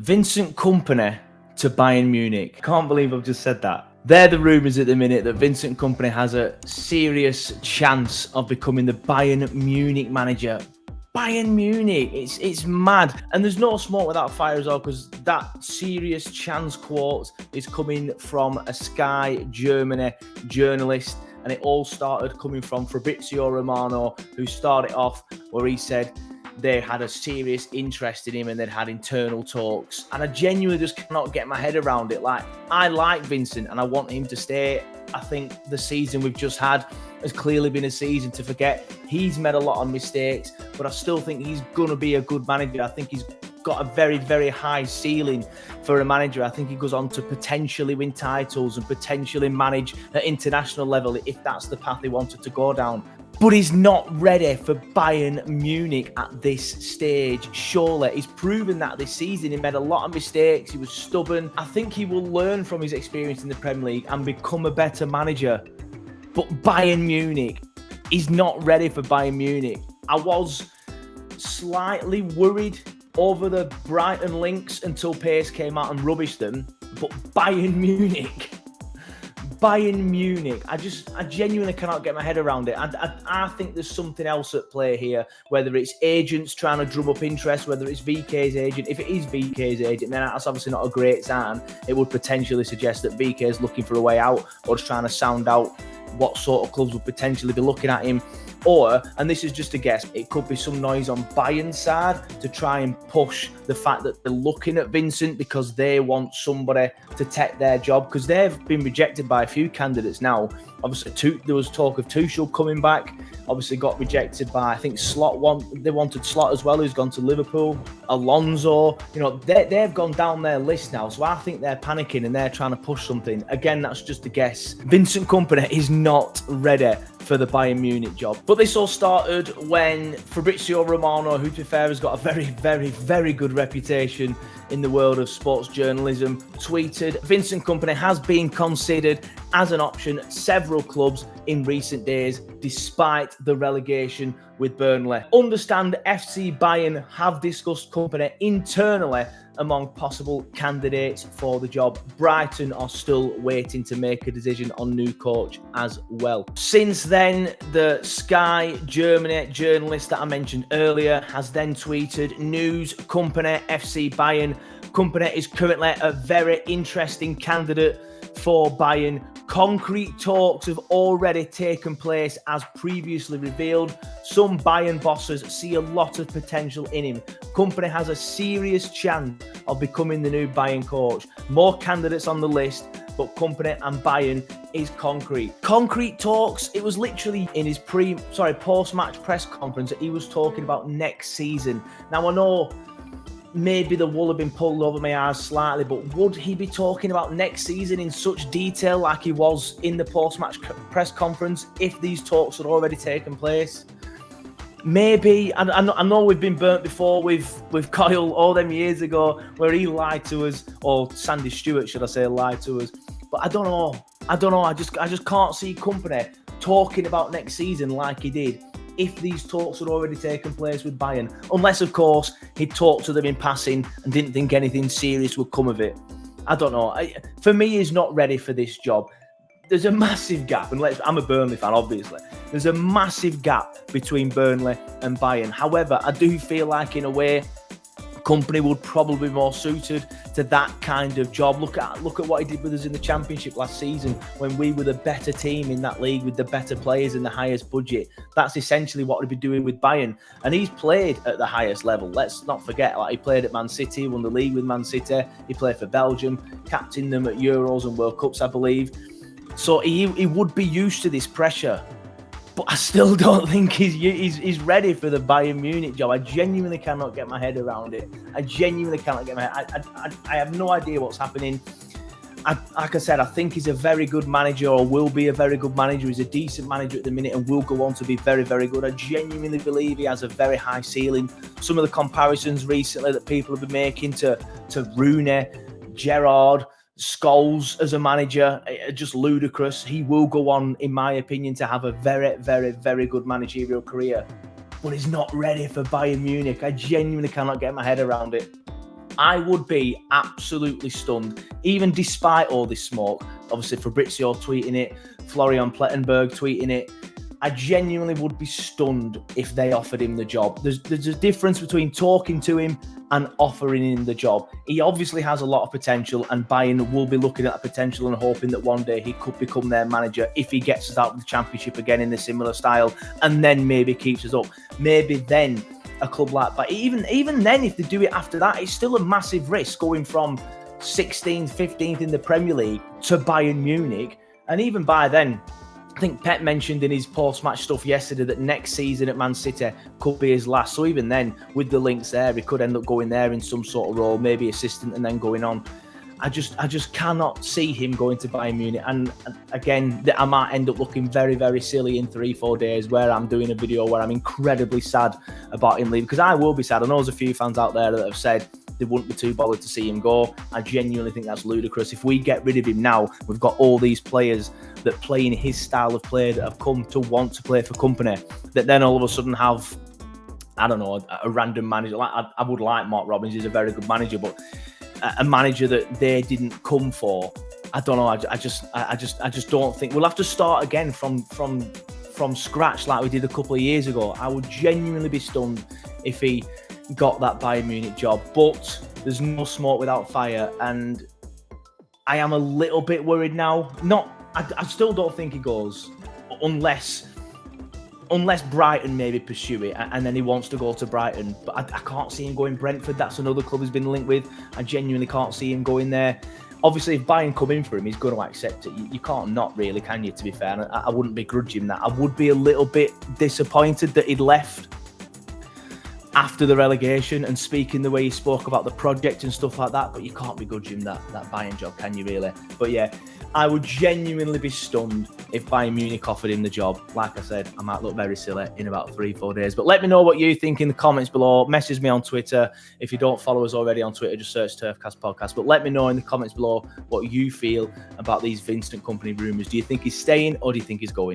Vincent Kompany to Bayern Munich. Can't believe I've just said that. They're the rumours at the minute that Vincent Kompany has a serious chance of becoming the Bayern Munich manager. Bayern Munich, it's mad. And there's no smoke without fire as well, because that serious chance quote is coming from a Sky Germany journalist. And it all started coming from Fabrizio Romano, who started off where he said they had a serious interest in him and they'd had internal talks. And I genuinely just cannot get my head around it. Like, I like Vincent and I want him to stay. I think the season we've just had has clearly been a season to forget. He's made a lot of mistakes, but I still think he's going to be a good manager. I think he's got a very, very high ceiling for a manager. I think he goes on to potentially win titles and potentially manage at international level if that's the path he wanted to go down. But he's not ready for Bayern Munich at this stage, surely. He's proven that this season. He made a lot of mistakes. He was stubborn. I think he will learn from his experience in the Premier League and become a better manager. But Bayern Munich, he's not ready for Bayern Munich. I was slightly worried over the Brighton links until Pace came out and rubbished them. But Bayern Munich, I genuinely cannot get my head around it. I think there's something else at play here, whether it's agents trying to drum up interest, whether it's VK's agent. If it is VK's agent, then that's obviously not a great sign. It would potentially suggest that VK is looking for a way out or just trying to sound out what sort of clubs would potentially be looking at him. Or, and this is just a guess, it could be some noise on Bayern's side to try and push the fact that they're looking at Vincent because they want somebody to take their job, because they've been rejected by a few candidates now. Obviously, there was talk of Tuchel coming back. Obviously, got rejected by, I think, Slot. They wanted Slot as well, who's gone to Liverpool. Alonso, they've gone down their list now. So I think they're panicking and they're trying to push something. Again, that's just a guess. Vincent Kompany is not ready for the Bayern Munich job. But this all started when Fabrizio Romano, who to be fair has got a very, very, very good reputation in the world of sports journalism, tweeted, Vincent Kompany has been considered as an option at several clubs in recent days, despite the relegation with Burnley. Understand FC Bayern have discussed Kompany internally among possible candidates for the job. Brighton are still waiting to make a decision on new coach as well. Since then, the Sky Germany journalist that I mentioned earlier has then tweeted, news, Kompany, FC Bayern. Kompany is currently a very interesting candidate for Bayern. Concrete talks have already taken place as previously revealed. Some Bayern bosses see a lot of potential in him. Kompany has a serious chance of becoming the new Bayern coach. More candidates on the list, but Kompany and Bayern is concrete. Concrete talks, it was literally in his post-match press conference that he was talking about next season. Now I know maybe the wool have been pulled over my eyes slightly, but would he be talking about next season in such detail like he was in the post-match press conference if these talks had already taken place? Maybe. I know we've been burnt before with Kyle all them years ago where he lied to us, or Sandy Stewart, should I say, lied to us. But I don't know. I just can't see Kompany talking about next season like he did if these talks had already taken place with Bayern. Unless, of course, he talked to them in passing and didn't think anything serious would come of it. I don't know. For me, he's not ready for this job. There's a massive gap, and I'm a Burnley fan, obviously. There's a massive gap between Burnley and Bayern. However, I do feel like, in a way, Kompany would probably be more suited to that kind of job. Look at what he did with us in the Championship last season when we were the better team in that league with the better players and the highest budget. That's essentially what he'd be doing with Bayern. And he's played at the highest level. Let's not forget, he played at Man City, won the league with Man City. He played for Belgium, captained them at Euros and World Cups, I believe. So he would be used to this pressure. But I still don't think he's ready for the Bayern Munich job. I genuinely cannot get my head around it. I have no idea what's happening. Like I said, I think he's a very good manager, or will be a very good manager. He's a decent manager at the minute and will go on to be very, very good. I genuinely believe he has a very high ceiling. Some of the comparisons recently that people have been making to Rooney, Gerrard, Scholes as a manager are just ludicrous. He will go on, in my opinion, to have a very, very, very good managerial career. But he's not ready for Bayern Munich. I genuinely cannot get my head around it. I would be absolutely stunned, even despite all this smoke. Obviously, Fabrizio tweeting it, Florian Plettenberg tweeting it. I genuinely would be stunned if they offered him the job. There's a difference between talking to him and offering him the job. He obviously has a lot of potential, and Bayern will be looking at that potential and hoping that one day he could become their manager if he gets us out of the Championship again in a similar style, and then maybe keeps us up. Maybe then a club like that, even then, if they do it after that, it's still a massive risk going from 16th, 15th in the Premier League to Bayern Munich. And even by then, I think Pep mentioned in his post-match stuff yesterday that next season at Man City could be his last. So even then, with the links there, he could end up going there in some sort of role, maybe assistant, and then going on. I just cannot see him going to Bayern Munich. And again, I might end up looking very, very silly in 3-4 days where I'm doing a video where I'm incredibly sad about him leaving, because I will be sad. I know there's a few fans out there that have said they wouldn't be too bothered to see him go. I genuinely think that's ludicrous. If we get rid of him now, we've got all these players that play in his style of play that have come to want to play for Kompany, that then all of a sudden have, I don't know, a random manager. Like I would like Mark Robins, he's a very good manager, but a manager that they didn't come for. I don't know. I just don't think we'll have to start again from scratch like we did a couple of years ago. I would genuinely be stunned if he got that Bayern Munich job, but there's no smoke without fire, and I am a little bit worried now. I still don't think he goes unless Brighton maybe pursue it and then he wants to go to Brighton. But I can't see him going Brentford. That's another club he's been linked with. I genuinely can't see him going there. Obviously, if Bayern come in for him, he's going to accept it. You can't not really, can you, to be fair? And I wouldn't begrudge him that. I would be a little bit disappointed that he'd left after the relegation and speaking the way he spoke about the project and stuff like that, but you can't begrudge him that Bayern job, can you really? But yeah, I would genuinely be stunned if Bayern Munich offered him the job. Like I said, I might look very silly in about 3-4 days. But let me know what you think in the comments below. Message me on Twitter. If you don't follow us already on Twitter, just search Turfcast Podcast. But let me know in the comments below what you feel about these Vincent Kompany rumours. Do you think he's staying or do you think he's going?